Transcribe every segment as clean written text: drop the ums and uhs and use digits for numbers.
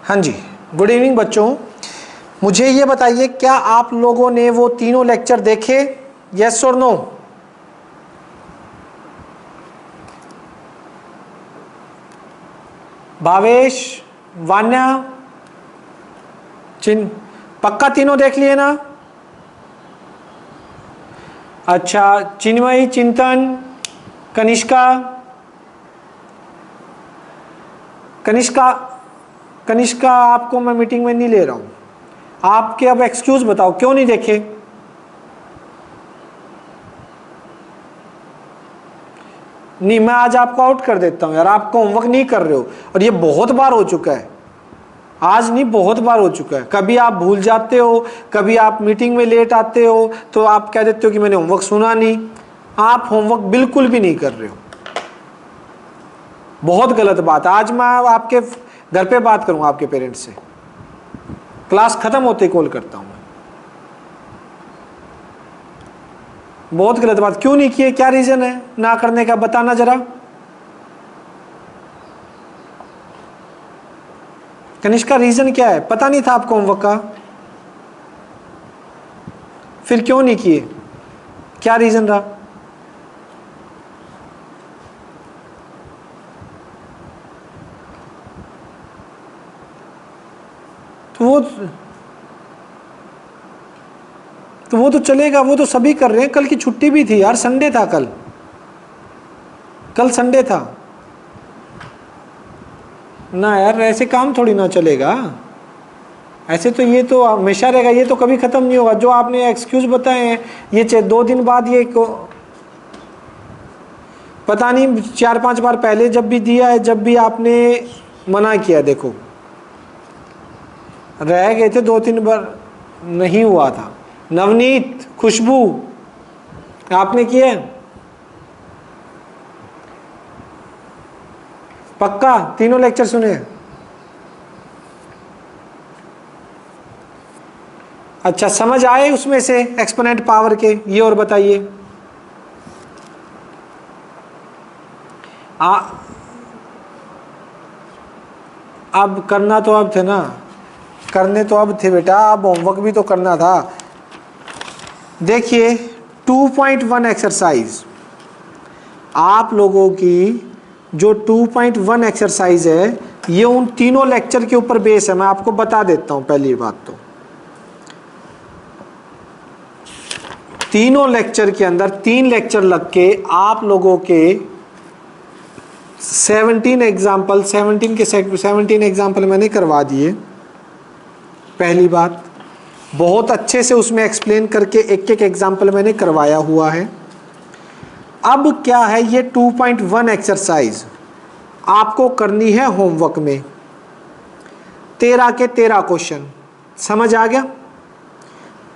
हाँ जी, good evening बच्चों। मुझे ये बताइए, क्या आप लोगों ने वो तीनों लेक्चर देखे? यस और नो? भावेश, वान्या, पक्का तीनों देख लिए ना? अच्छा, चिन्मयी, चिंतन, कनिष्का, कनिष्का आपको मैं मीटिंग में नहीं ले रहा हूं। आपके अब एक्सक्यूज बताओ, क्यों नहीं देखे? नहीं, मैं आज आपको आउट कर देता हूं यार, आपको होमवर्क नहीं कर रहे हो। और ये बहुत बार हो चुका है, आज नहीं बहुत बार हो चुका है। कभी आप भूल जाते हो, कभी आप मीटिंग में लेट आते हो, तो आप कह देते हो कि मैंने होमवर्क सुना नहीं। आप होमवर्क बिल्कुल भी नहीं कर रहे हो, बहुत गलत बात है। आज मैं आपके घर पे बात करूंगा आपके पेरेंट्स से, क्लास खत्म होते ही कॉल करता हूं मैं। बहुत गलत बात। क्यों नहीं किए? क्या रीजन है ना करने का, बताना जरा। कनिष्का, रीजन क्या है? पता नहीं था आपको होमवर्क का? फिर क्यों नहीं किए? क्या रीजन रहा? तो वो तो चलेगा, वो तो सभी कर रहे हैं। कल की छुट्टी भी थी यार, संडे था कल संडे था ना यार, ऐसे काम थोड़ी ना चलेगा। ऐसे तो ये तो हमेशा रहेगा, ये तो कभी खत्म नहीं होगा। जो आपने एक्सक्यूज बताए हैं, ये 2 दिन बाद ये पता नहीं 4-5 बार पहले जब भी दिया है, जब भी आपने मना किया, देखो रह गए थे 2-3 बार, नहीं हुआ था। नवनीत, खुशबू, आपने किए? पक्का तीनों लेक्चर सुने? अच्छा, समझ आए उसमें से एक्सपोनेंट पावर के? ये और बताइए। अब करना तो अब थे ना, करने तो अब थे बेटा, अब होमवर्क भी तो करना था। देखिए 2.1 एक्सरसाइज, आप लोगों की जो 2.1 एक्सरसाइज है, ये उन तीनों लेक्चर के ऊपर बेस है। मैं आपको बता देता हूं पहली बात तो, तीनों लेक्चर के अंदर 3 लेक्चर लग के आप लोगों के 17 एग्जाम्पल मैंने करवा दिए। पहली बात, बहुत अच्छे से उसमें एक्सप्लेन करके एक एक एग्जाम्पल मैंने करवाया हुआ है। अब क्या है, ये 2.1 एक्सरसाइज आपको करनी है होमवर्क में। 13 के 13 क्वेश्चन, समझ आ गया?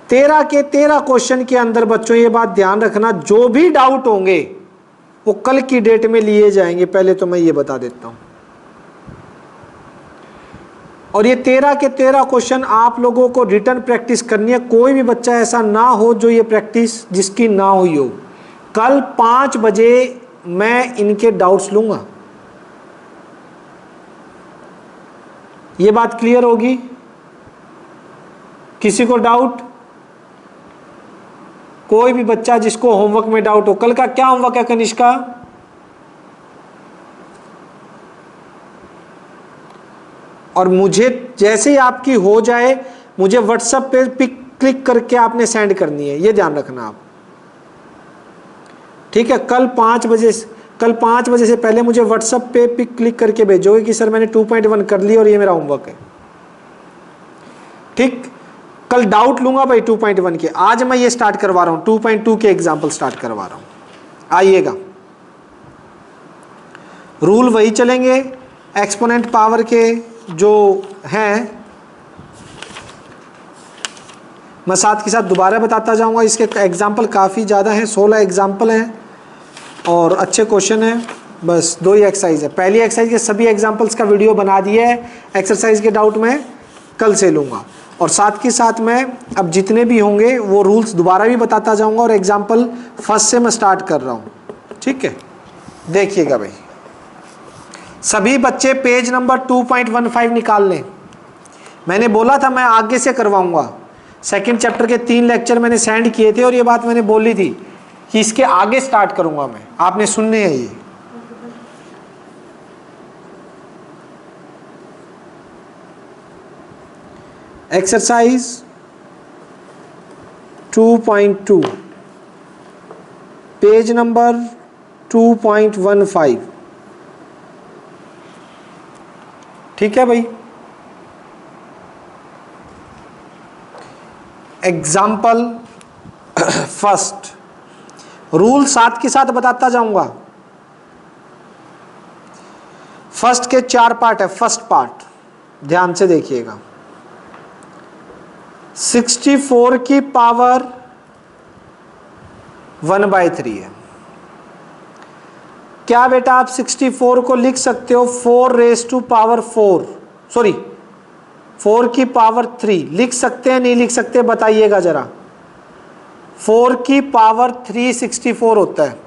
13 के 13 क्वेश्चन के अंदर बच्चों ये बात ध्यान रखना, जो भी डाउट होंगे वो कल की डेट में लिए जाएंगे, पहले तो मैं ये बता देता हूं। और ये 13 के 13 क्वेश्चन आप लोगों को रिटर्न प्रैक्टिस करनी है। कोई भी बच्चा ऐसा ना हो जो ये प्रैक्टिस जिसकी ना हुई हो। कल 5 बजे मैं इनके डाउट्स लूंगा। ये बात क्लियर होगी? किसी को डाउट? कोई भी बच्चा जिसको होमवर्क में डाउट हो। कल का क्या होमवर्क है कनिष्का? और मुझे जैसे ही आपकी हो जाए, मुझे व्हाट्सएप पे पिक क्लिक करके आपने सेंड करनी है, ये ध्यान रखना आप, ठीक है? कल 5 बजे से पहले मुझे व्हाट्सएप पे पिक क्लिक करके भेजोगे कि सर मैंने 2.1 कर लिया और ये मेरा होमवर्क है, ठीक? कल डाउट लूंगा भाई 2.1 के। आज मैं ये स्टार्ट करवा रहा हूं, 2.2 के एग्जाम्पल स्टार्ट करवा रहा हूं। आइएगा, रूल वही चलेंगे, एक्सपोनेंट पावर के जो हैं मैं साथ के साथ दोबारा बताता जाऊंगा। इसके एग्जाम्पल काफ़ी ज़्यादा हैं, 16 एग्जाम्पल हैं और अच्छे क्वेश्चन हैं। बस 2 ही एक्सरसाइज है। पहली एक्सरसाइज के सभी एग्जाम्पल्स का वीडियो बना दिया है, एक्सरसाइज के डाउट में कल से लूँगा। और साथ के साथ मैं अब जितने भी होंगे वो रूल्स दोबारा भी बताता जाऊँगा और एग्जाम्पल फर्स्ट से मैं स्टार्ट कर रहा हूँ, ठीक है? देखिएगा भाई, सभी बच्चे पेज नंबर 2.15 निकाल लें। मैंने बोला था मैं आगे से करवाऊंगा, सेकंड चैप्टर के 3 लेक्चर मैंने सेंड किए थे और ये बात मैंने बोली थी कि इसके आगे स्टार्ट करूंगा मैं, आपने सुनने हैं ये। Exercise 2.2 page number 2.15। ठीक है भाई। एग्जाम्पल फर्स्ट, रूल साथ के साथ बताता जाऊंगा। फर्स्ट के 4 पार्ट है। फर्स्ट पार्ट ध्यान से देखिएगा, 64 की पावर 1/3 है। क्या बेटा आप 64 को लिख सकते हो 4 रेज़ टू पावर 4, सॉरी 4 की पावर 3 लिख सकते हैं नहीं लिख सकते बताइएगा जरा। 4 की पावर 3 64 होता है।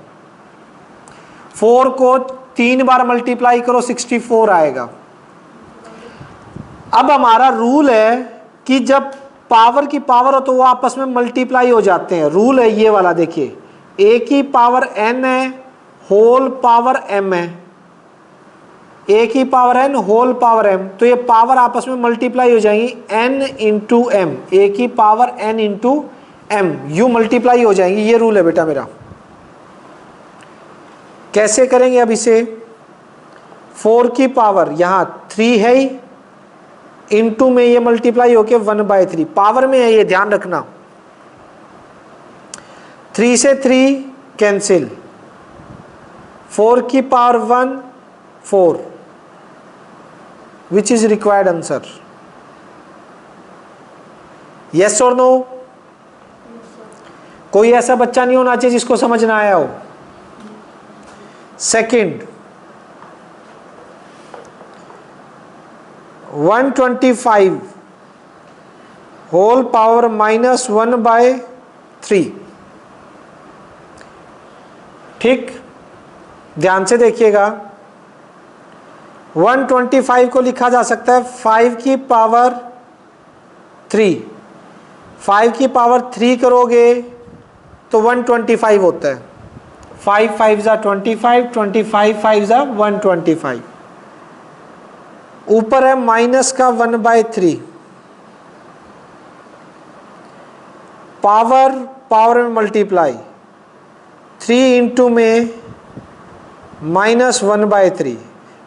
4 को 3 बार मल्टीप्लाई करो 64 आएगा। अब हमारा रूल है कि जब पावर की पावर हो तो वो आपस में मल्टीप्लाई हो जाते हैं। रूल है ये वाला, देखिए a की पावर n है, होल पावर m है, a की power n whole power m, तो ये पावर आपस में मल्टीप्लाई हो जाएंगी n इंटू m, a की power n into m, you multiply हो जाएंगी। ये रूल है बेटा मेरा। कैसे करेंगे अब इसे, 4 की पावर यहाँ 3 है ही, इनटू में ये मल्टीप्लाई होके 1/3 पावर में है, ये ध्यान रखना। 3 से 3 कैंसिल, 4 की power 1 4, which is required answer, yes और नो। कोई ऐसा बच्चा नहीं होना चाहिए जिसको समझ ना आया हो। Second, 125 whole power -1/3। ठीक, ध्यान से देखिएगा। 125 को लिखा जा सकता है 5 की पावर 3, 5 की पावर 3 करोगे तो 125 होता है। 5 5 जा 25, 25 5 जा 125। ऊपर है माइनस का 1/3, पावर पावर में मल्टीप्लाई, 3 इंटू में -1/3,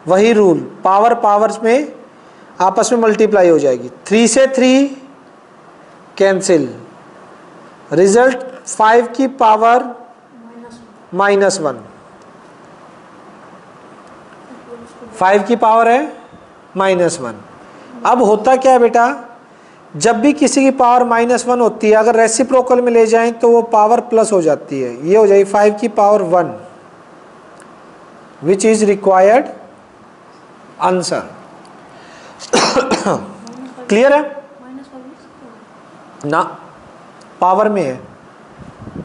वही रूल, पावर पावर्स में आपस में मल्टीप्लाई हो जाएगी। 3 से 3 कैंसिल, रिजल्ट 5 की पावर -1, 5 की पावर है -1। अब होता क्या है बेटा, जब भी किसी की पावर -1 होती है, अगर रेसिप्रोकल में ले जाएं तो वो पावर प्लस हो जाती है। ये हो जाएगी 5 की power 1, which is required answer. Clear है ना, पावर में है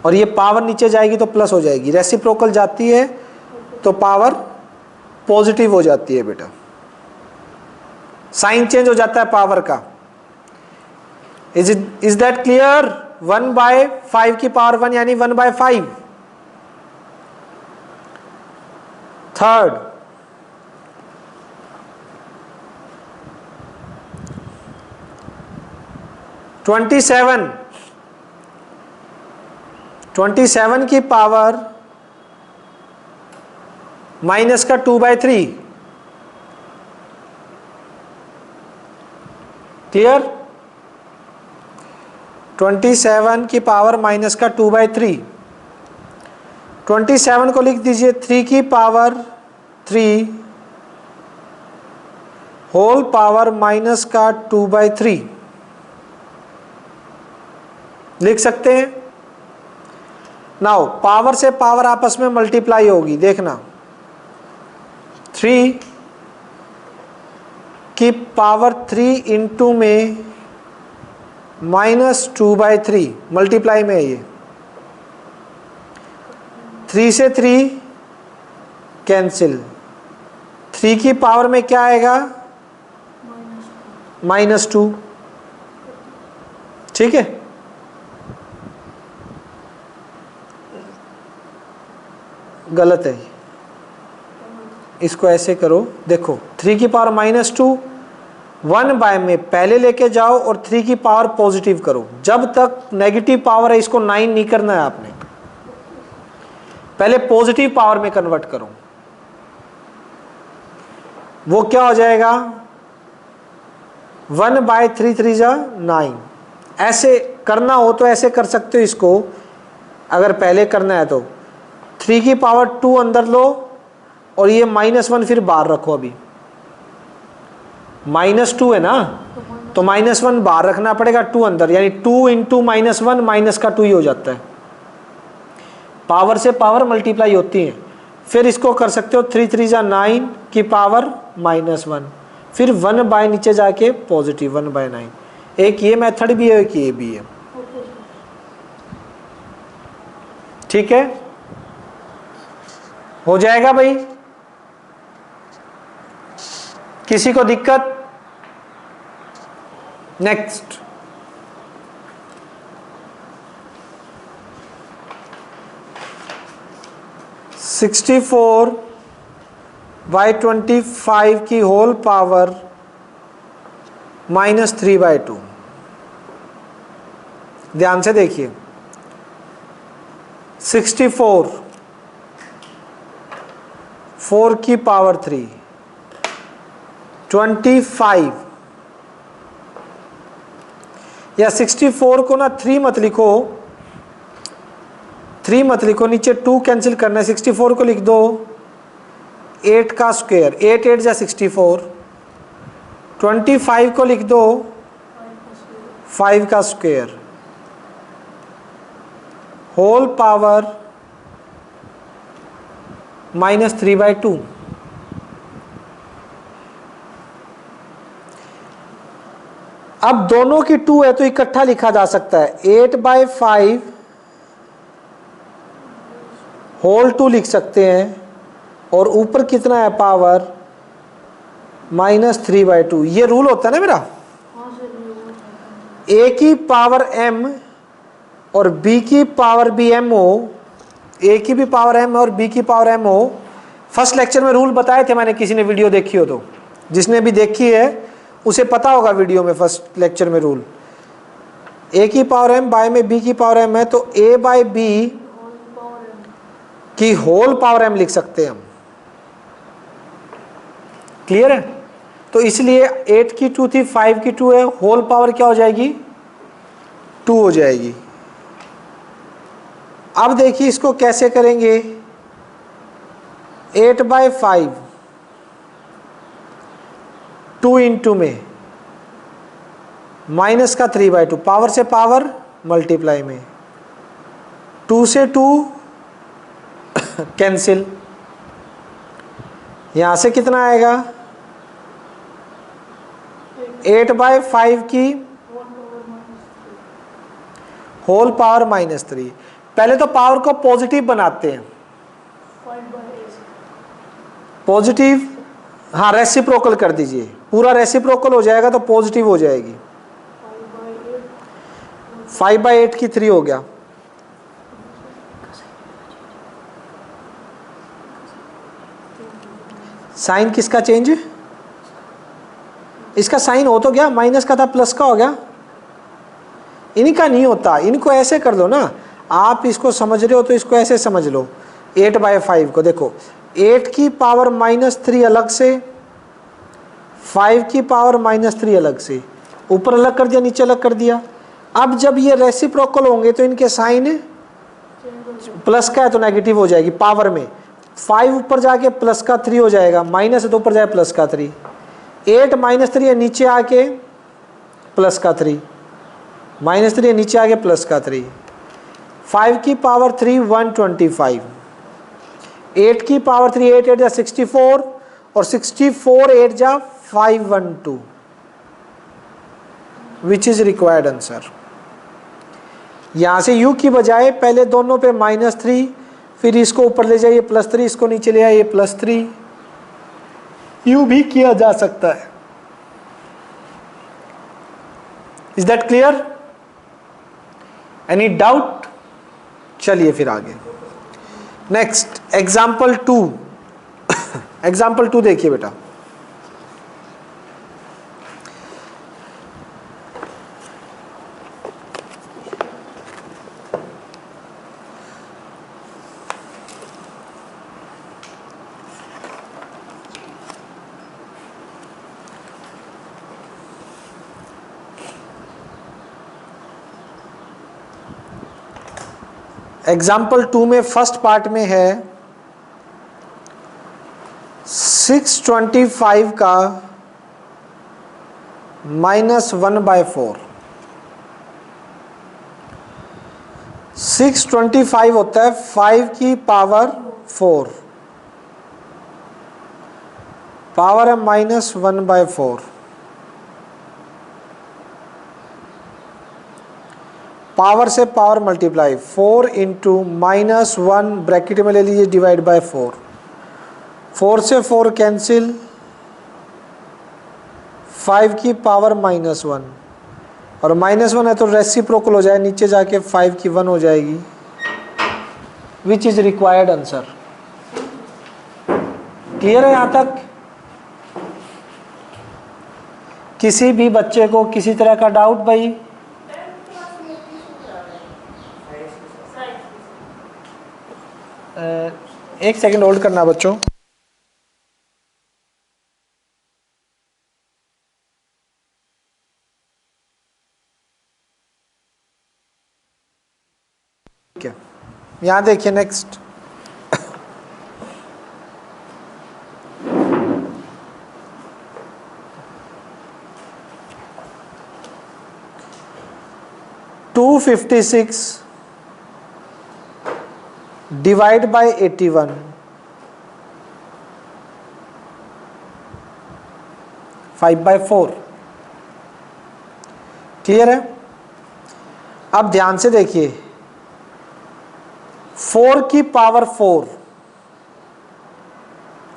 और ये पावर नीचे जाएगी तो प्लस हो जाएगी, रेसिप्रोकल जाती है तो पावर पॉजिटिव हो जाती है बेटा, साइन चेंज हो जाता है पावर का। Is that clear. 1/5 की पावर 1 यानी 1/5। थर्ड, -27 की पावर माइनस का 2/3। क्लियर। 27 की पावर माइनस का 2/3। 27 को लिख दीजिए 3 की पावर 3 होल पावर माइनस का 2/3 लिख सकते हैं। नाउ पावर से पावर आपस में मल्टीप्लाई होगी, देखना 3 की पावर 3 इंटू में -2/3 मल्टीप्लाई में है ये, 3 से 3 कैंसिल, 3 की पावर में क्या आएगा -2, ठीक है। गलत है, इसको ऐसे करो, देखो 3 की पावर -2 1 बाय में पहले लेके जाओ और 3 की पावर पॉजिटिव करो। जब तक नेगेटिव पावर है इसको 9 नहीं करना है आपने, पहले पॉजिटिव पावर में कन्वर्ट करो। वो क्या हो जाएगा, 1 बाय 3 3 जा 9। ऐसे करना हो तो ऐसे कर सकते हो इसको, अगर पहले करना है तो 3 की पावर 2 अंदर लो और ये -1 फिर बाहर रखो। अभी -2 है ना, तो -1 बाहर रखना पड़ेगा, 2 अंदर, यानी 2 इंटू -1 माइनस का 2 ही हो जाता है। पावर से पावर मल्टीप्लाई होती है। फिर इसको कर सकते हो 3 3 जा 9 की पावर -1, फिर 1 बाय नीचे जाके पॉजिटिव 1 बाय 9। एक ये मेथड भी है, एक ये भी है, ठीक है। हो जाएगा भाई, किसी को दिक्कत? नेक्स्ट, (64/25) की होल पावर -3/2। ध्यान से देखिए, 64 4 की पावर 3 25, या 64 को ना 3 मत लिखो, 3 मत लिखो, नीचे 2 कैंसिल करना है। 64 को लिख दो 8 का स्क्वायर, 8 8 जा 64। 25 को लिख दो 5 का स्क्वायर, होल पावर -3/2। अब दोनों की 2 है तो इकट्ठा लिखा जा सकता है, 8/5 होल 2 लिख सकते हैं, और ऊपर कितना है पावर -3/2। ये रूल होता है ना मेरा, a की पावर m और b की पावर भी m हो, a की भी पावर m और b की पावर m हो। फर्स्ट लेक्चर में रूल बताए थे मैंने, किसी ने वीडियो देखी हो तो, जिसने भी देखी है उसे पता होगा वीडियो में, फर्स्ट लेक्चर में रूल। a की पावर m बाय में b की पावर m है, तो a बाय b की होल पावर m लिख सकते हैं हम। क्लियर है? तो इसलिए 8 की 2 थी, 5 की 2 है, होल पावर क्या हो जाएगी, 2 हो जाएगी। अब देखिए इसको कैसे करेंगे, 8/5 2 इंटू में माइनस का 3/2, पावर से पावर मल्टीप्लाई में, 2 से 2 कैंसिल, यहां से कितना आएगा, 8/5 की होल पावर -3। पहले तो पावर को पॉजिटिव बनाते हैं, पॉजिटिव, हाँ रेसिप्रोकल कर दीजिए, पूरा रेसिप्रोकल हो जाएगा तो पॉजिटिव हो जाएगी। 5/8 की 3 हो गया, साइन किसका चेंज, इसका साइन हो तो गया, माइनस का था प्लस का हो गया। इनका नहीं होता, इनको ऐसे कर दो ना, आप इसको समझ रहे हो तो इसको ऐसे समझ लो। 8/5 को देखो, 8 की पावर -3 अलग से, 5 की पावर -3 अलग से, ऊपर अलग कर दिया, नीचे अलग कर दिया। अब जब ये रेसिप्रोकल होंगे तो इनके साइन प्लस का है तो नेगेटिव हो जाएगी पावर में। 5 ऊपर जाके प्लस का 3 हो जाएगा, माइनस है तो ऊपर जाए प्लस का 3। 8 -3 है, नीचे आके प्लस का 3, -3 है, नीचे आके प्लस का 3। 5 की पावर 3 125, 8 की पावर 3 8 8 जा 64, और 64 8 जा 512, विच इज रिक्वायर्ड आंसर। यहां से u की बजाय पहले दोनों पे -3, फिर इसको ऊपर ले जाइए +3, इसको नीचे ले आइए +3, यू भी किया जा सकता है। Is that clear? Any doubt? चलिए फिर आगे। Next example 2। एग्जाम्पल 2 देखिए बेटा। एग्जाम्पल 2 में फर्स्ट पार्ट में है 625 का -1/4। 625 होता है 5 की पावर 4, पावर है -1/4। पावर से पावर मल्टीप्लाई, 4 इंटू -1 ब्रैकेट में ले लीजिए डिवाइड बाय 4। 4 से 4 कैंसिल, 5 की पावर -1 और -1 है तो रेसिप्रोकल हो जाए, नीचे जाके 5 की 1 हो जाएगी। Which is required answer. Clear है यहां तक? किसी भी बच्चे को किसी तरह का डाउट भाई? एक सेकंड होल्ड करना बच्चों। ठीक है, यहां देखिए नेक्स्ट। (256) divide by 81, 5/4। क्लियर है? अब ध्यान से देखिए, 4 की पावर 4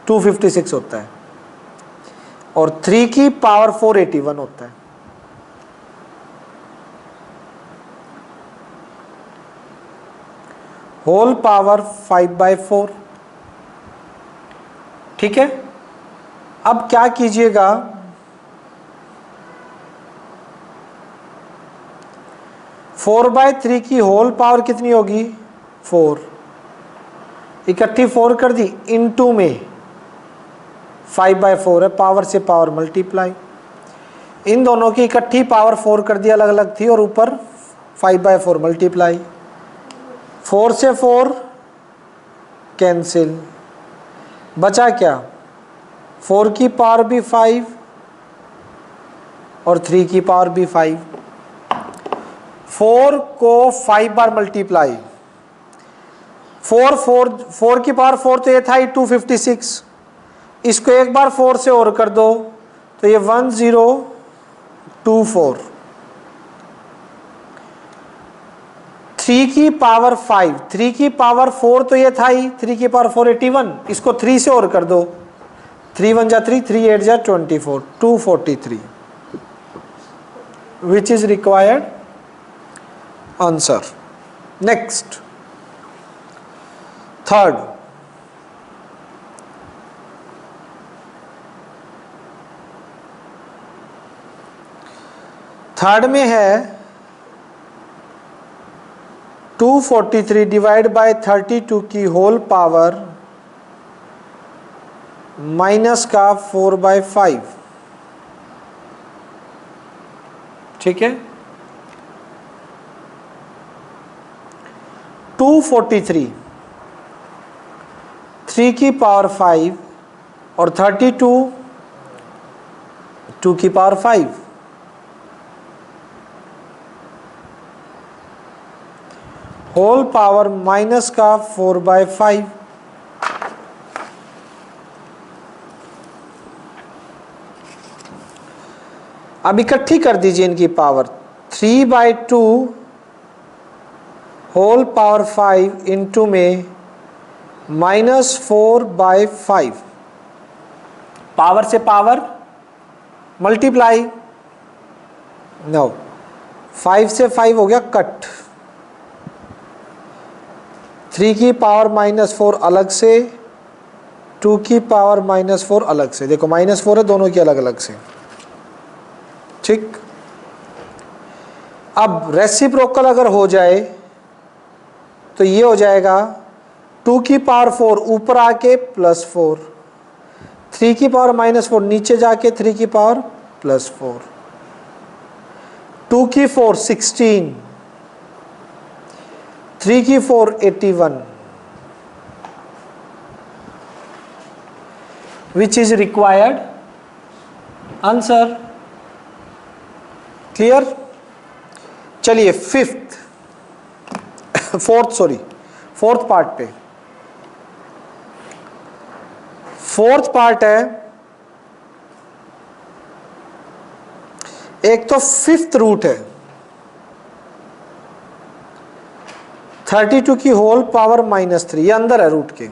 256 होता है और 3 की पावर 4 81 होता है। Whole power 5/4। ठीक है, अब क्या कीजिएगा, 4/3 की होल पावर कितनी होगी? 4। इकट्ठी 4 कर दी, इनटू में 5/4 है, पावर से पावर मल्टीप्लाई। इन दोनों की इकट्ठी पावर 4 कर दी, अलग अलग थी, और ऊपर 5/4 मल्टीप्लाई। 4 से 4 कैंसिल, बचा क्या? 4 की पावर भी 5 और 3 की पावर भी 5। 4 को 5 बार मल्टीप्लाई, 4 की पावर 4 तो ये था ही 256, इसको एक बार 4 से और कर दो तो ये 1024। 3 की पावर 5, 3 की पावर 4 तो ये था ही, 3 की पावर 4 81, इसको 3 से और कर दो, 3 1 जा 3, 3 8 जा 24, 243। Which is required answer. Next third, third में है 243 डिवाइड बाय 32 की होल पावर माइनस का 4/5। ठीक है, 243, 3 की पावर 5 और 32 2 की पावर 5। होल पावर माइनस का 4/5। अब इकट्ठी कर दीजिए इनकी पावर, 3/2 होल पावर 5 इंटू में -4/5। पावर से पावर मल्टीप्लाई। नो, 5 से 5 हो गया कट, 3 की पावर -4 अलग से, 2 की पावर -4 अलग से। देखो -4 है दोनों की अलग अलग से, ठीक। अब रेसिप्रोकल अगर हो जाए तो ये हो जाएगा 2 की पावर 4 ऊपर आके +4, 3 की पावर -4 नीचे जाके 3 की पावर +4, 2 की 4 16, 3 की 4 81, which is required answer. Clear? चलिए फोर्थ पार्ट पे। फोर्थ पार्ट है, एक तो 5th रूट है 32 की होल पावर -3, ये अंदर है रूट के।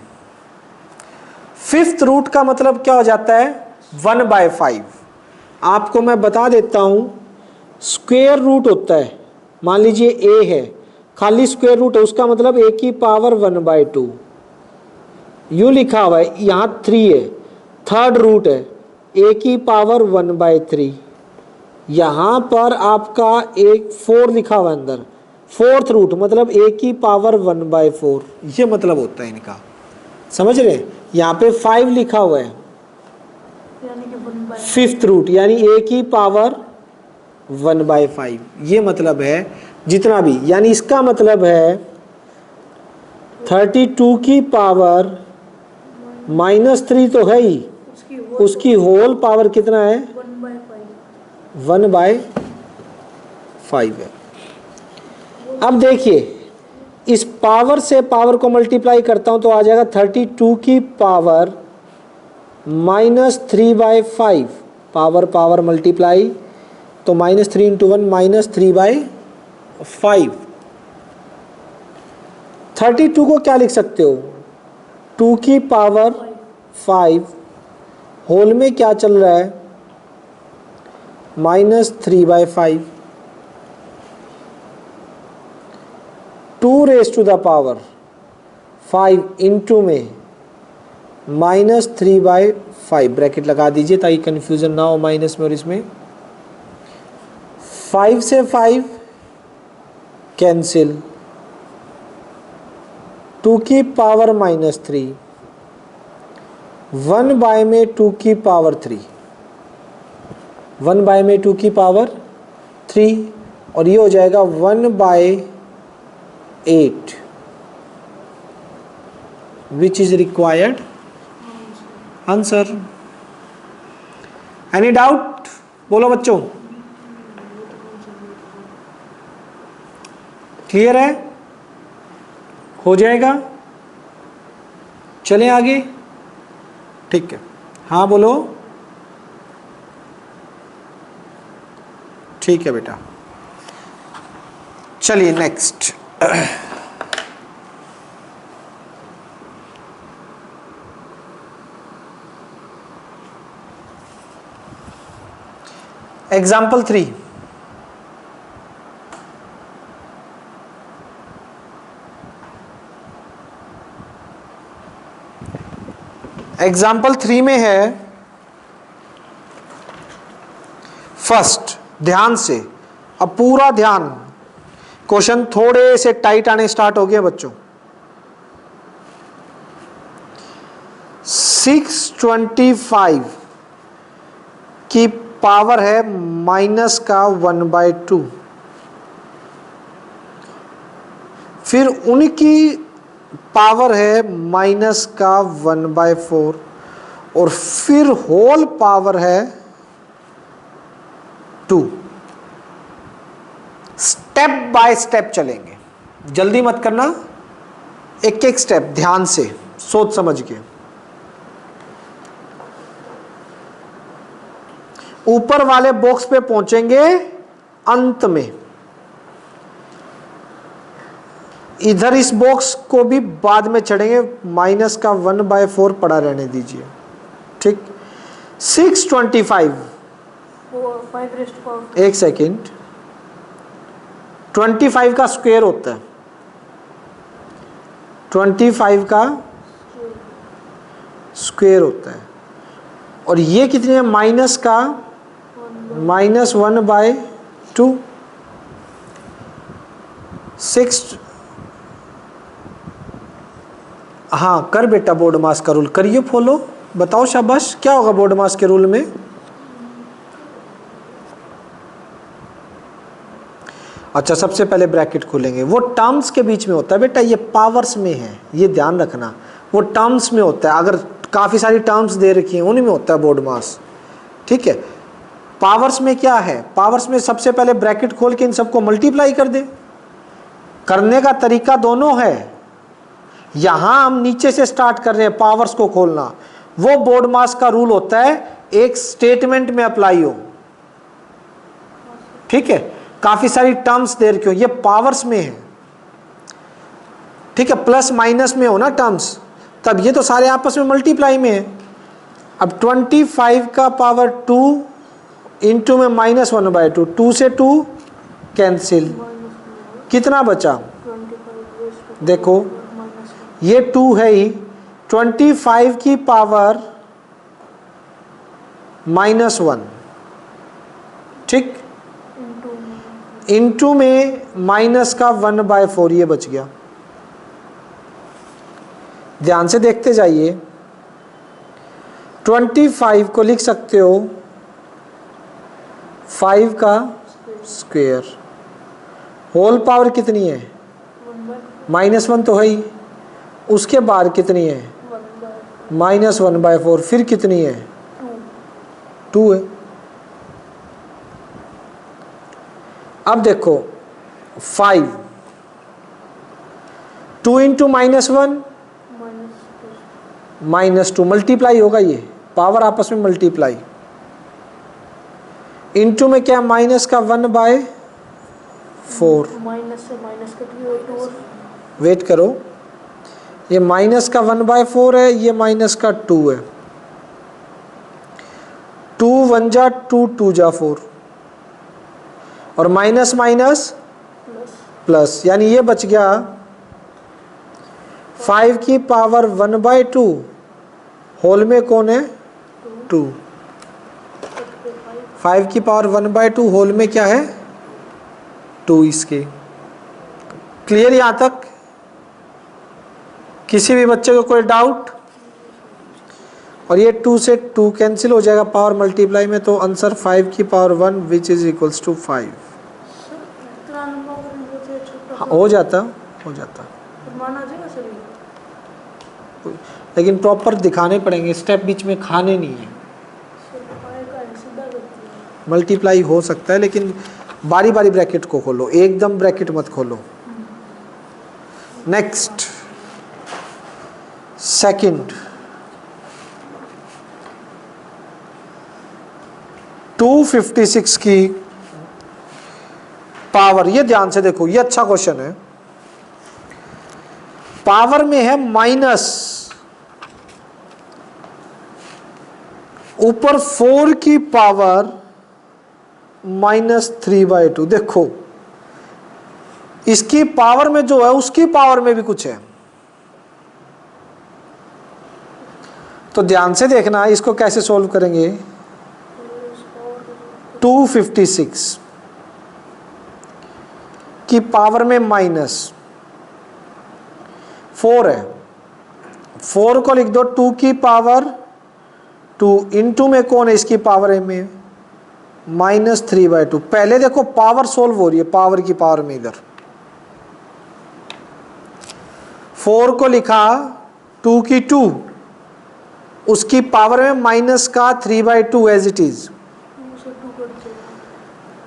5th रूट का मतलब क्या हो जाता है 1/5। आपको मैं बता देता हूं, स्क्वायर रूट होता है, मान लीजिए a है, खाली स्क्वायर रूट है, उसका मतलब a की पावर 1/2, यूं लिखा हुआ है, यहां 3 है, थर्ड रूट है, a की पावर 1/3, यहां पर आपका एक 4 लिखा हुआ है अंदर, फोर्थ रूट मतलब a की पावर 1/4, ये मतलब होता है इनका, समझ रहे हैं? यहाँ पे 5 लिखा हुआ है, 5th रूट यानी a की पावर 1/5, ये मतलब है जितना भी, यानी इसका मतलब है 32 की पावर -3 तो है ही, उसकी होल पावर कितना है 1/5 है। अब देखिए इस पावर से पावर को मल्टीप्लाई करता हूं तो आ जाएगा 32 की पावर -3/5, पावर मल्टीप्लाई तो -3 × 1 -3/5। 32 को क्या लिख सकते हो 2 की पावर 5, होल में क्या चल रहा है -3/5, 2 raised to the power 5 into में -3/5, ब्रैकेट लगा दीजिए ताकि कंफ्यूजन ना हो माइनस में और इसमें। 5 से 5 कैंसिल, 2 की पावर -3, 1/2 में 2 की पावर 3, 1/2 में 2 की पावर 3, और ये हो जाएगा 1/8 which is required answer. Any doubt बोलो बच्चों, क्लियर है? हो जाएगा, चलें आगे, ठीक है। हाँ बोलो, ठीक है बेटा, चलिए नेक्स्ट। एग्जाम्पल 3, एग्जाम्पल 3 में है, फर्स्ट ध्यान से, अब पूरा ध्यान, क्वेश्चन थोड़े से टाइट आने स्टार्ट हो गए बच्चों। 625 की पावर है -1/2, फिर उनकी पावर है -1/4, और फिर होल पावर है 2। स्टेप बाय स्टेप चलेंगे, जल्दी मत करना, एक एक स्टेप ध्यान से सोच समझ के। ऊपर वाले बॉक्स पे पहुंचेंगे अंत में, इधर इस बॉक्स को भी बाद में चढ़ेंगे, -1/4 पड़ा रहने दीजिए, ठीक। 625, एक सेकेंड, 25 का स्क्वायर होता है, 25 का स्क्वायर होता है। और ये कितने है, माइनस का -1/2, 6। हाँ कर बेटा, बोर्ड मास का रूल करिए फॉलो, बताओ शाबाश, क्या होगा बोर्ड मास के रूल में? अच्छा सबसे पहले ब्रैकेट खोलेंगे, वो टर्म्स के बीच में होता है बेटा, ये पावर्स में है, ये ध्यान रखना, वो टर्म्स में होता है। अगर काफ़ी सारी टर्म्स दे रखी हैं उन्हीं में होता है बोर्ड मास, ठीक है। पावर्स में क्या है, पावर्स में सबसे पहले ब्रैकेट खोल के इन सबको मल्टीप्लाई कर दे। करने का तरीका दोनों है, यहां हम नीचे से स्टार्ट कर रहे हैं पावर्स को खोलना, वो बोर्ड मास का रूल होता है एक स्टेटमेंट में अप्लाई हो, ठीक है। काफी सारी टर्म्स दे रखी हो, ये पावर्स में है, ठीक है, प्लस माइनस में हो ना टर्म्स, तब ये तो सारे आपस में मल्टीप्लाई में है। अब 25 का पावर 2 इंटू में -1/2, 2 से 2 कैंसिल, कितना बचा, देखो ये 2 है ही, 25 की पावर -1, ठीक, इंटू में माइनस का 1/4, ये बच गया। ध्यान से देखते जाइए, 25 को लिख सकते हो 5 का स्क्वायर, होल पावर कितनी है, -1 तो है ही, उसके बाद कितनी है, -1/4, फिर कितनी है, 2 है। अब देखो 5, 2 इंटू -1 -2, मल्टीप्लाई होगा, ये पावर आपस में मल्टीप्लाई, इंटू में क्या, माइनस का 1/4, वेट करो, ये माइनस का 1/4 है, ये माइनस का 2 है, 2 1 जा 2, 2 जा 4, और माइनस माइनस प्लस, यानी ये बच गया 5 की पावर 1/2, होल में कौन है, 2, 5 की पावर 1/2 होल में क्या है, 2 इसके। क्लियर यहां तक, किसी भी बच्चे को कोई डाउट? और ये 2 से 2 कैंसिल हो जाएगा पावर मल्टीप्लाई में, तो आंसर 5 की power 1 which is equals to 5। हाँ, हो जाता, लेकिन प्रॉपर दिखाने पड़ेंगे, स्टेप बीच में खाने नहीं है। मल्टीप्लाई हो सकता है लेकिन बारी बारी ब्रैकेट को खोलो, एकदम ब्रैकेट मत खोलो। नेक्स्ट, सेकंड, 256 की पावर, ये ध्यान से देखो, ये अच्छा क्वेश्चन है। पावर में है माइनस, ऊपर 4 की पावर -3/2। देखो इसकी पावर में जो है उसकी पावर में भी कुछ है, तो ध्यान से देखना इसको कैसे सॉल्व करेंगे। 256 की पावर में -4 है, 4 को लिख दो 2 की पावर 2, इंटू में कौन है इसकी पावर में -3/2। पहले देखो पावर सोल्व हो रही है, पावर की पावर में इधर 4 को लिखा 2 की 2, उसकी पावर में माइनस का 3/2 एज इट इज,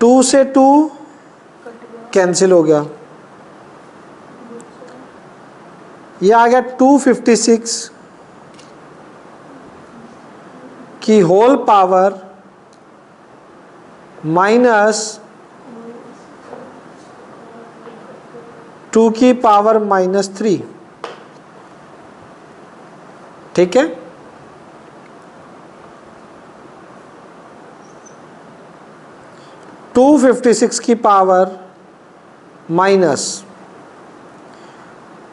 2 से 2 कैंसिल हो गया, ये आ गया 256 की होल पावर -2 की पावर -3, ठीक है। टू 256 की पावर माइनस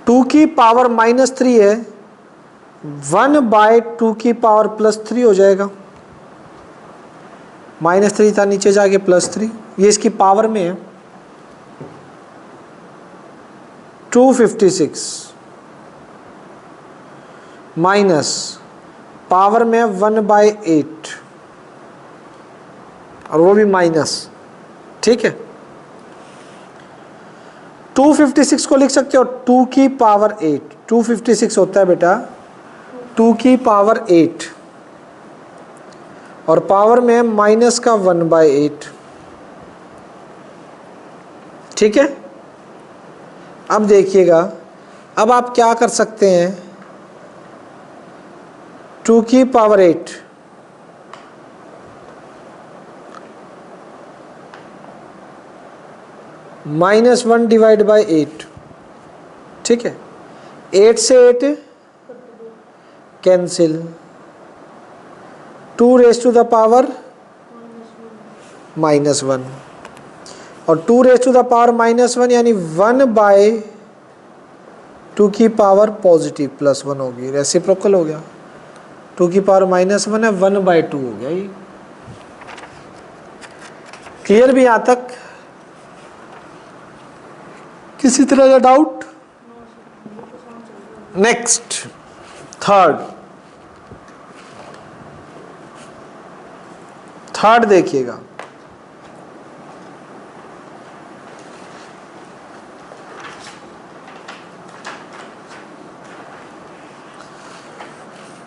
2 की पावर -3 है, 1/2 की पावर +3 हो जाएगा। -3 था, नीचे जाके +3, ये इसकी पावर में है। 256 माइनस पावर में 1/8 और वो भी माइनस। ठीक है, 256 को लिख सकते हो 2 की पावर 8। 256 होता है बेटा 2 की पावर 8 और पावर में माइनस का 1/8। ठीक है, अब देखिएगा, अब आप क्या कर सकते हैं, 2 की पावर 8 -1 डिवाइड बाई 8। ठीक है, 8 से 8 cancel, 2 raise to the power -1 और 2 रेज टू द पावर -1 यानी 1/2 की पावर पॉजिटिव +1 होगी, रेसिप्रोकल हो गया। 2 की पावर -1 है, 1/2 हो गया। ये क्लियर भी यहाँ तक? किसी तरह का डाउट? नेक्स्ट, थर्ड देखिएगा।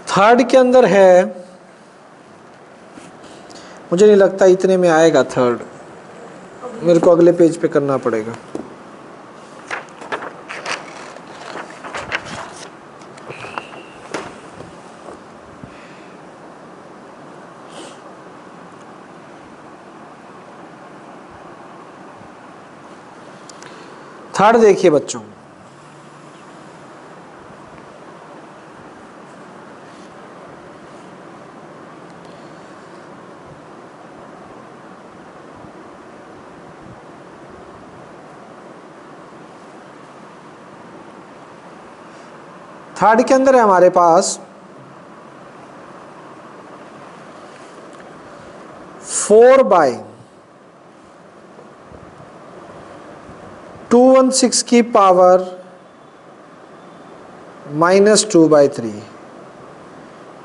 थर्ड के अंदर है, मुझे नहीं लगता इतने में आएगा थर्ड, मेरे को अगले पेज पे करना पड़ेगा। थर्ड देखिए बच्चों, थर्ड के अंदर है हमारे पास 4/216 की पावर -2/3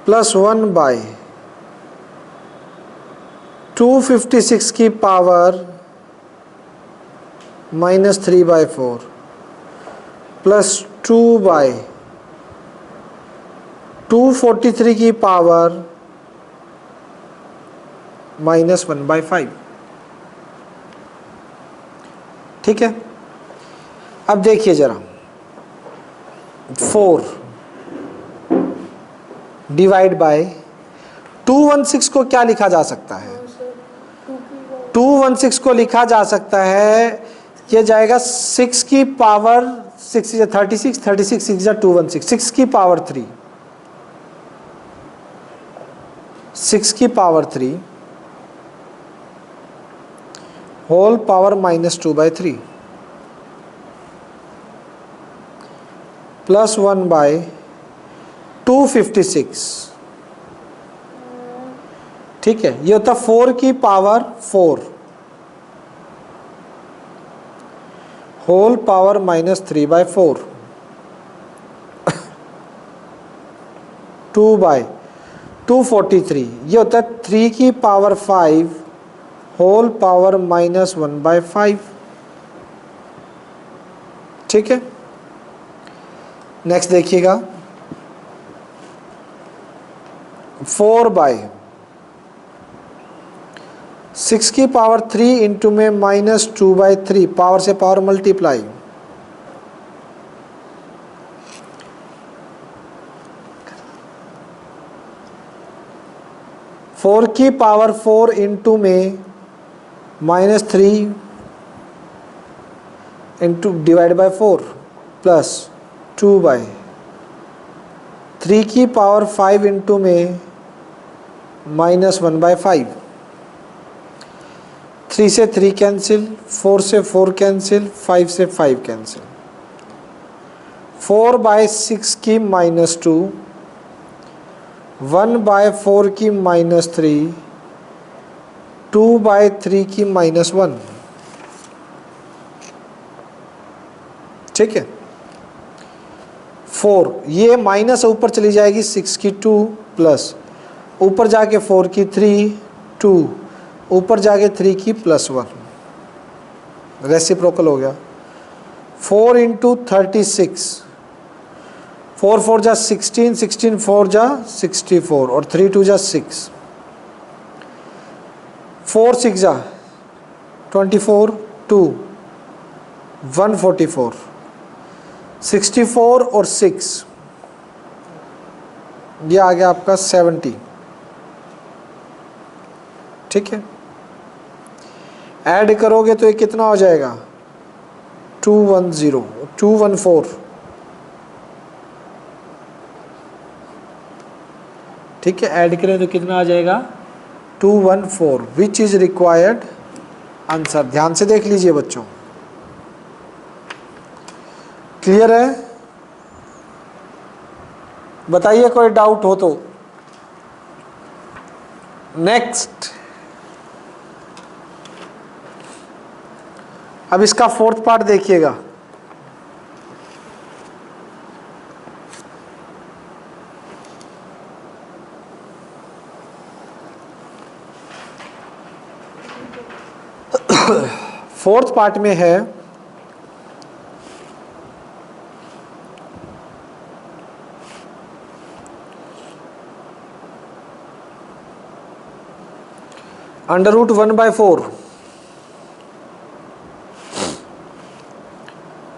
प्लस 1/256 की पावर -3/4 प्लस 2/243 की पावर -1/5। ठीक है, अब देखिए जरा, 4 डिवाइड बाय 216 को क्या लिखा जा सकता है? 216 को लिखा जा सकता है, ये जाएगा 6 की पावर 6 is 36, 36 6 is 216, 6 की पावर 3, 6 की पावर 3 होल पावर -2/3 प्लस 1/256। ठीक है, ये होता 4 की पावर 4 होल पावर -3/4 2/243, ये होता है 3 की पावर 5 होल पावर -1/5। ठीक है, नेक्स्ट देखिएगा, 4/6 की पावर 3 इंटू में -2/3, पावर से पावर मल्टीप्लाई, फोर की पावर 4 इंटू में -3 इंटू डिवाइड बाय 4 प्लस 2/3 की पावर 5 इंटू में -1/5 3 से 3 कैंसिल, 4 से 4 कैंसिल, 5 से 5 कैंसिल। 4/6 की -2, 1/4 की -3, 2/3 की -1। ठीक है, 4 ये माइनस ऊपर चली जाएगी, 6 की 2 प्लस ऊपर जाके 4 की 3, 2 ऊपर जाके 3 की +1, रेसिप्रोकल हो गया। 4 × 36, 4 4 जा 16, 16 4 जा 64 और 3 2 जा 6, 4 6 जा 24, 2 144, 64 और 6 ये आ गया आपका 70। ठीक है, ऐड करोगे तो ये कितना हो जाएगा, 210, 214। ठीक है, ऐड करें तो कितना आ जाएगा, 214, विच इज रिक्वायर्ड आंसर। ध्यान से देख लीजिए बच्चों, क्लियर है? बताइए कोई डाउट हो तो। नेक्स्ट, अब इसका 4th पार्ट देखिएगा। फोर्थ पार्ट में है √1/4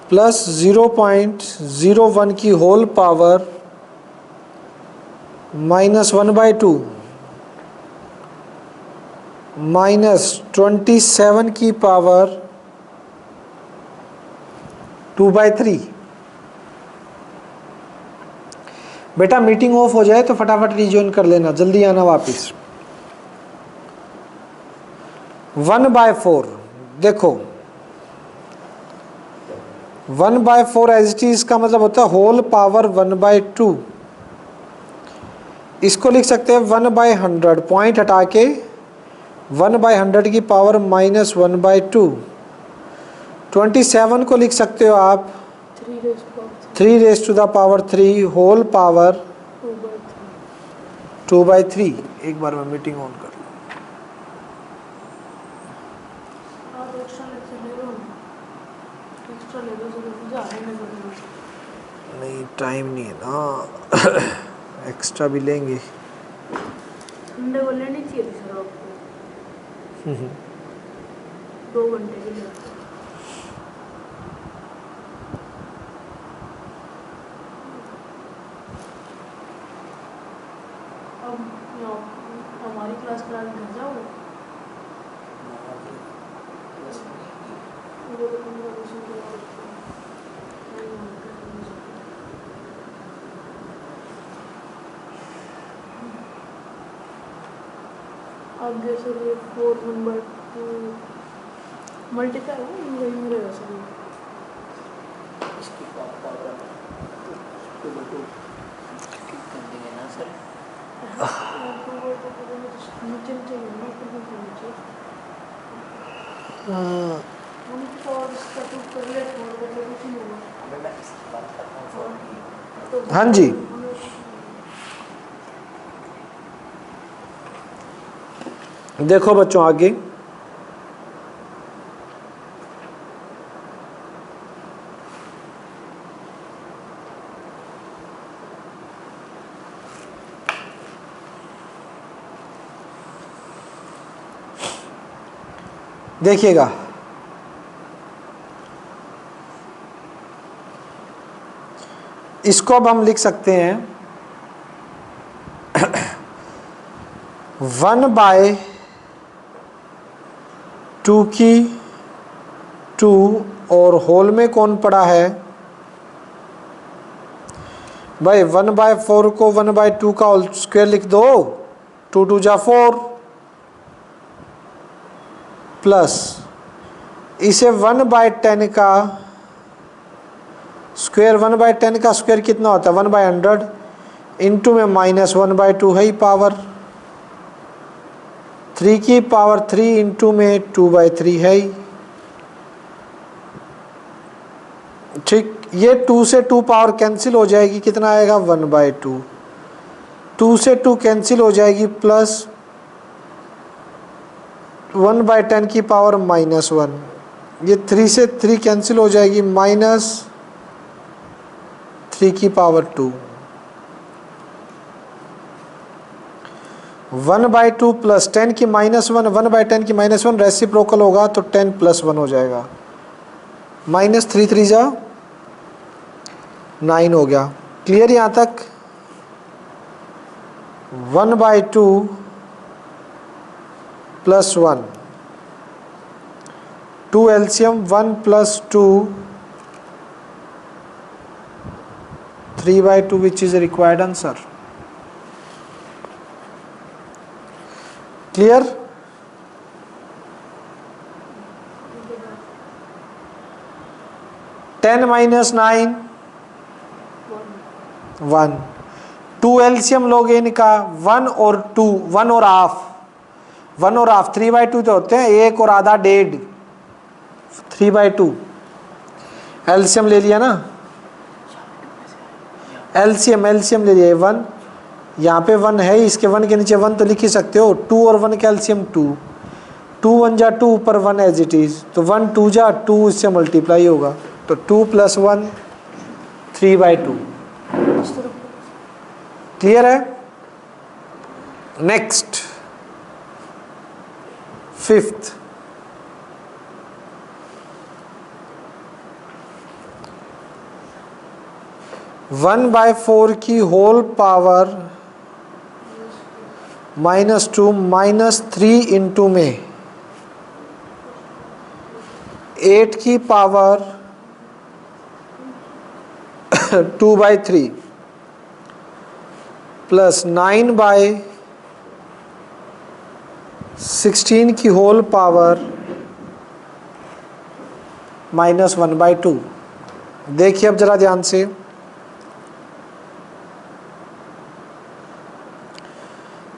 प्लस 0.01 की होल पावर -1/2 -27 की पावर 2/3। बेटा मीटिंग ऑफ हो जाए तो फटाफट रिज्वाइन कर लेना, जल्दी आना वापस। 1/4 देखो, 1/4 एज इट इज का मतलब होता है होल पावर 1/2। इसको लिख सकते हैं 1/100, पॉइंट हटा के 1/100 की पावर -1/2। 27 को लिख सकते हो आप 3 होल पावर 2/3। एक बार मैं मीटिंग ऑन कर, नहीं टाइम नहीं है ना, एक्स्ट्रा भी लेंगे। लेनी चाहिए थी सर आपको 2 घंटे के लिए। अब हमारी क्लास करा के घर जाओ, वो तो 15 के बाद अब जैसे ये 4/2 मल्टीप्लाई वही रहेगा सर। इसकी पावर ना सर, नीचे नीचे हाँ जी, देखो बच्चों आगे, देखिएगा इसको अब हम लिख सकते हैं 1/2 की 2 और होल में कौन पड़ा है भाई, 1/4 को 1/2 का होल स्क्वायर लिख दो, 2 2 जा 4, प्लस इसे 1/10 का स्क्वायर, 1/10 का स्क्वायर कितना होता है 1/100, इंटू में -1/2 है ही पावर, 3 की पावर 3 इंटू में 2/3 है ही। ठीक, ये 2 से 2 पावर कैंसिल हो जाएगी, कितना आएगा 1/2, 2 से 2 कैंसिल हो जाएगी, प्लस 1/10 की पावर -1, ये 3 से 3 कैंसिल हो जाएगी, -3 की पावर 2, 1/2 प्लस 10 की -1, 1/10 की -1 रेसिप्रोकल होगा तो 10 + 1 हो जाएगा, -3 3 जा 9 हो गया। क्लियर यहाँ तक? 1/2 + 1, 2 LCM 1 + 2 3/2 which is a required answer. Clear? Ten minus 9 1, 2 LCM लोगे इनका 1 और 2, 1 और हाफ, 1 और हाफ 3/2 तो होते हैं, 1 और आधा 1.5, 3/2 LCM ले लिया ना, LCM ले लिया 1, यहाँ पे 1 है, इसके 1 के नीचे 1 तो लिख ही सकते हो, 2 और 1 का LCM 2, 2 1 जा 2 ऊपर 1 एज इट इज, तो 1 2 जा 2 इससे मल्टीप्लाई होगा, तो 2 + 1 3/2। क्लियर है? नेक्स्ट 5th, (1/4) की होल पावर -2 -3 इंटू में 8 की पावर 2/3 प्लस 9/16 की होल पावर -1/2। देखिए अब जरा ध्यान से,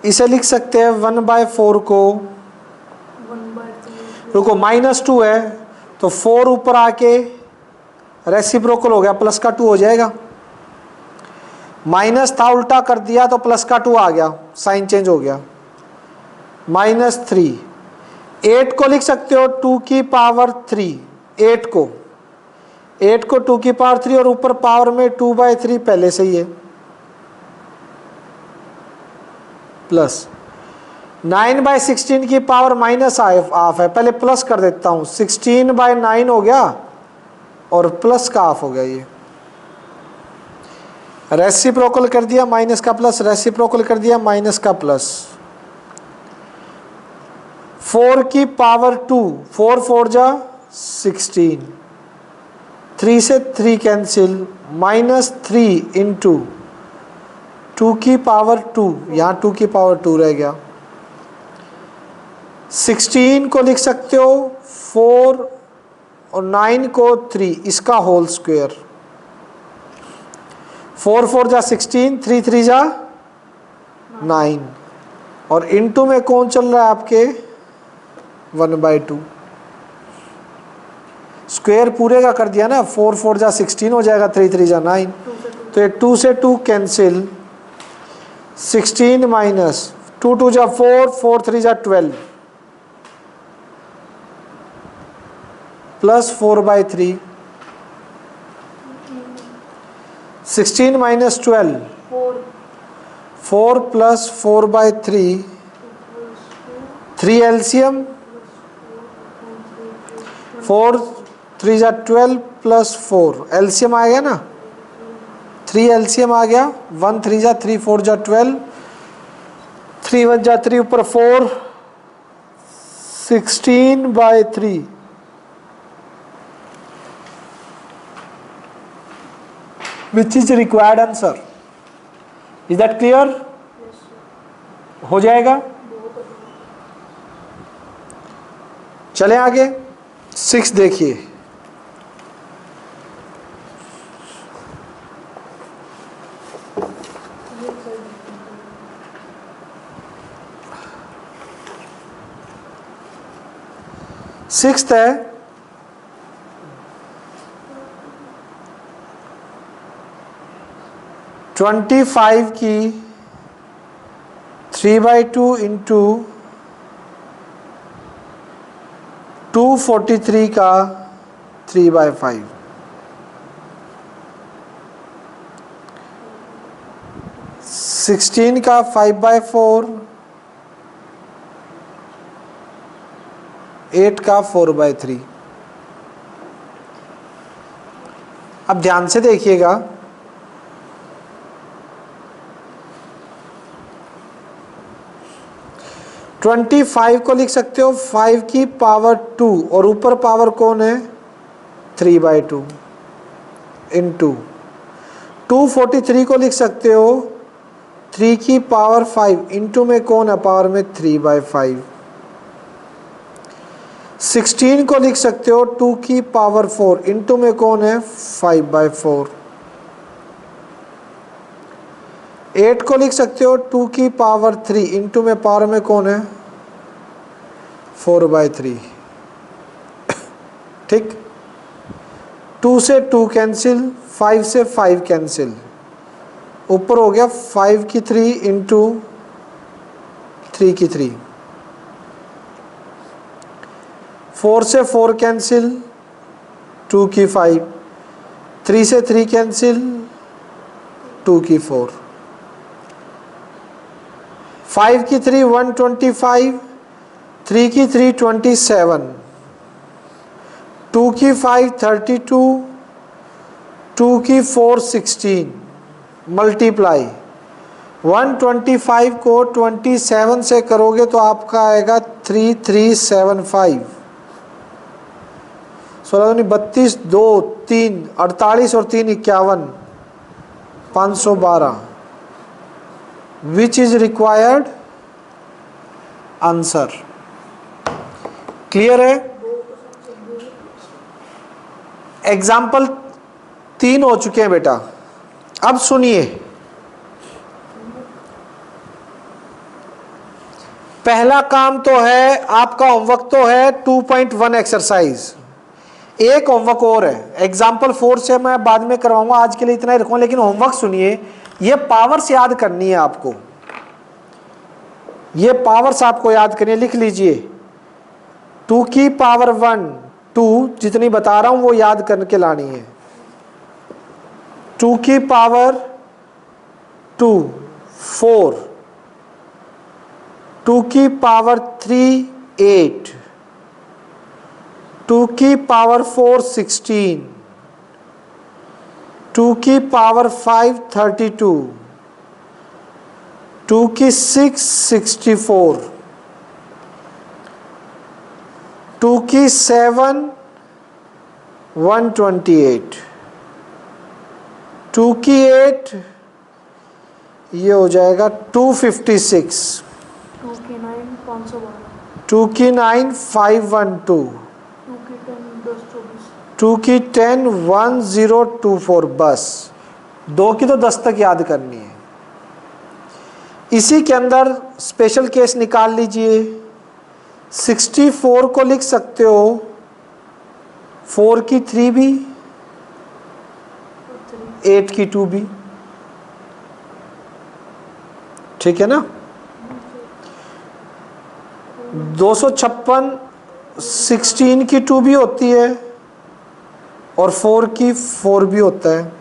इसे लिख सकते हैं 1/4 को, रुको -2 है तो 4 ऊपर आके रेसिप्रोकल हो गया, प्लस का 2 हो जाएगा, माइनस था उल्टा कर दिया तो प्लस का 2 आ गया, साइन चेंज हो गया, -3, 8 को लिख सकते हो 2 की पावर 3, 8 को 2 की पावर 3 और ऊपर पावर में 2/3 पहले से ही है, प्लस 9/16 की पावर -1/2 है, पहले प्लस कर देता हूँ, 16/9 हो गया और प्लस का हाफ हो गया, ये रेसिप्रोकल कर दिया, माइनस का प्लस, रेसिप्रोकल कर दिया, माइनस का प्लस, 4 की पावर 2, 4 4 जा 16, 3 से 3 कैंसिल, -3 इंटू 2 की पावर 2, यहाँ 2 की पावर 2 रह गया, 16 को लिख सकते हो 4 और 9 को 3, इसका होल स्क्वायर, 4 4 जा 16, 3 3 जा 9, और इनटू में कौन चल रहा है आपके 1/2, स्क्वायर पूरे का कर दिया ना, 4 4 जा 16 हो जाएगा, 3 3 जा 9, तो ये 2 से 2 कैंसिल, 16 माइनस 2 2 जा 4, 4 3 जा 12, प्लस 4/3, 16 माइनस 12, 4 प्लस 4/3, 3 LCM, 4 3 जा 12 प्लस 4 LCM आ गया ना, 3 LCM आ गया, 1 3 जा 3, 4 जा 12, 3 1 जा 3 ऊपर 4, 16/3, which is required answer. Is that clear? हो जाएगा? चले आगे 6 देखिए। सिक्स्थ है 25 की 3/2 इंटू 243 का 3/5। 16 का 5/4, 8 का 4/3। अब ध्यान से देखिएगा, ट्वेंटी 25 को लिख सकते हो 5 की पावर 2 और ऊपर पावर कौन है 3/2 इंटू 243 को लिख सकते हो 3 की पावर 5 इंटू में कौन है पावर में 3/5। 16 को लिख सकते हो 2 की पावर 4 इंटू में कौन है 5/4। 8 को लिख सकते हो 2 की पावर 3 इंटू में पावर में कौन है 4/3। ठीक, 2 से 2 कैंसिल, 5 से 5 कैंसिल, ऊपर हो गया 5 की 3 इंटू 3 की 3। 4 से 4 कैंसिल, 2 की 5, 3 से 3 कैंसिल, 2 की 4। 5 की 3 125, 3 की 3 27, 2 की 5 32, 2 की 4 16। मल्टीप्लाई 125 को 27 से करोगे तो आपका आएगा 3375। 16 32 2 3 48 और 3 51 512। Which is required? Answer clear है। एग्जाम्पल 3 हो चुके हैं बेटा। अब सुनिए, पहला काम तो है आपका, होमवर्क तो है 2.1 एक्सरसाइज। एक होमवर्क और है, एग्जाम्पल 4 से मैं बाद में करवाऊंगा, आज के लिए इतना ही रखूंगा। लेकिन होमवर्क सुनिए, ये पावर्स याद करनी है आपको, ये पावर्स आपको याद करनी है। लिख लीजिए 2 की पावर 1 2, जितनी बता रहा हूं वो याद करके लानी है। 2 की पावर 2 4, 2 की पावर 3 8, 2 की पावर 4 16, 2 की पावर 5 32, 2 की 6 64, 2 की 7 128, 2 की 8 ये हो जाएगा 256, 2 की 9 512, 2 की 9 512, 2 की 10 1024, 2 की 10 1024। बस 2 की तो 10 तक याद करनी है। इसी के अंदर स्पेशल केस निकाल लीजिए। 64 को लिख सकते हो 4 की 3 भी, 8 की 2 भी, ठीक है ना। 256 16 की 2 भी होती है और 4 की 4 भी होता है।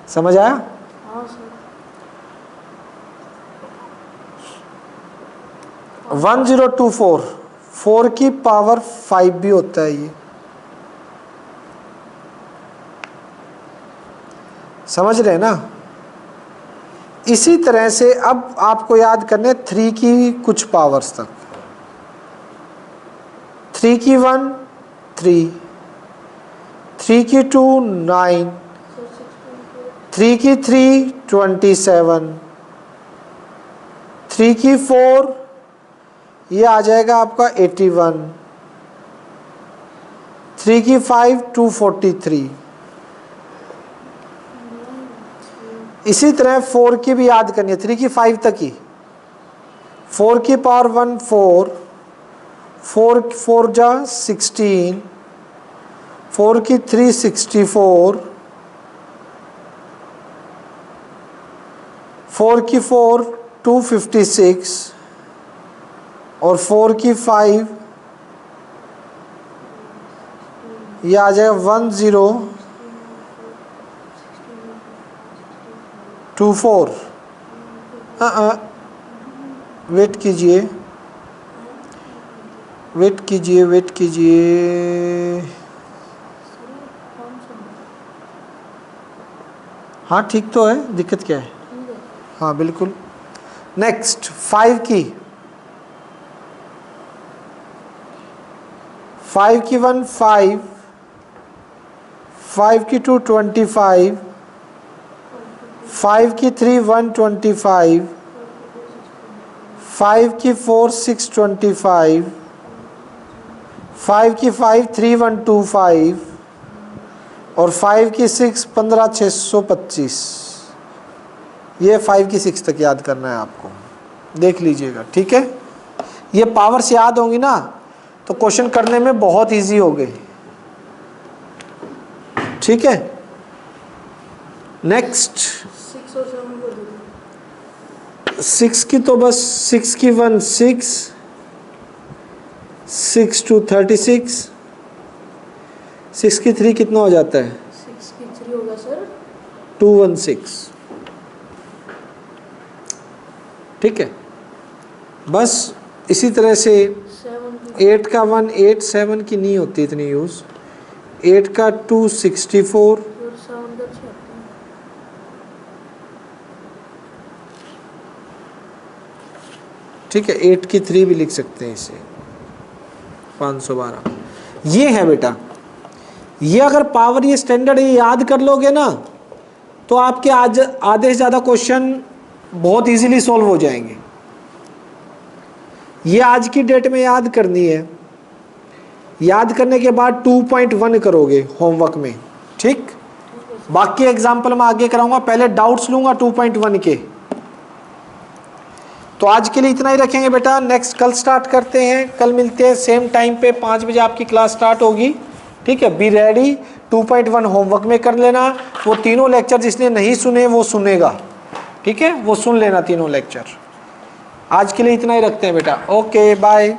समझ आया। हाँ सर। 1024 4 की पावर 5 भी होता है। ये समझ रहे हैं ना। इसी तरह से अब आपको याद करने 3 की कुछ पावर्स तक। 3 की 1 3, 3 की 2 9, 3 की 3 27, 3 की 4 ये आ जाएगा आपका 81, 3 की 5 243। इसी तरह 4 की भी याद करनी है, 3 की 5 तक ही। 4 की पावर 1 4, 4 4 जा 16, 4 की 3 64, 4 की 4 256 और 4 की 5 ये आ जाएगा 1024। वेट कीजिए, वेट कीजिए, वेट कीजिए। हाँ ठीक तो है, दिक्कत क्या है? हाँ बिल्कुल। नेक्स्ट 5 की 5 की 1 5, 5 की 2 25, 5 की 3 125, 5 की 4 625, 5 की 5 3125 और 5 की 6 15625। ये 5 की 6 तक याद करना है आपको, देख लीजिएगा, ठीक है। ये पावर से याद होंगी ना तो क्वेश्चन करने में बहुत इजी हो गए, ठीक है। नेक्स्ट 6 और 7 को दे दो। 6 की तो बस 6 की 1 6, 6 2 36, 6 की 3 कितना हो जाता है? 6 की 3 होगा सर 216, ठीक है। बस इसी तरह से 7 की 8 का 1 8, 7 की नहीं होती इतनी यूज़। 8 का 264, और 7 का 6। ठीक है। 8 की 3 भी लिख सकते हैं इसे, 512। ये है बेटा, ये अगर पावर ये स्टैंडर्ड ये याद कर लोगे ना तो आपके आज आधे से ज़्यादा क्वेश्चन बहुत इजीली सॉल्व हो जाएंगे। ये आज की डेट में याद करनी है। याद करने के बाद 2.1 करोगे होमवर्क में, ठीक। बाकी एग्जाम्पल मैं आगे कराऊंगा, पहले डाउट्स लूंगा 2.1 के। तो आज के लिए इतना ही रखेंगे बेटा। नेक्स्ट कल स्टार्ट करते हैं, कल मिलते हैं सेम टाइम पे, 5 बजे आपकी क्लास स्टार्ट होगी, ठीक है। Be ready. 2.1 होमवर्क में कर लेना। वो तीनों लेक्चर जिसने नहीं सुने वो सुनेगा, ठीक है, वो सुन लेना तीनों लेक्चर। आज के लिए इतना ही रखते हैं बेटा। Okay bye.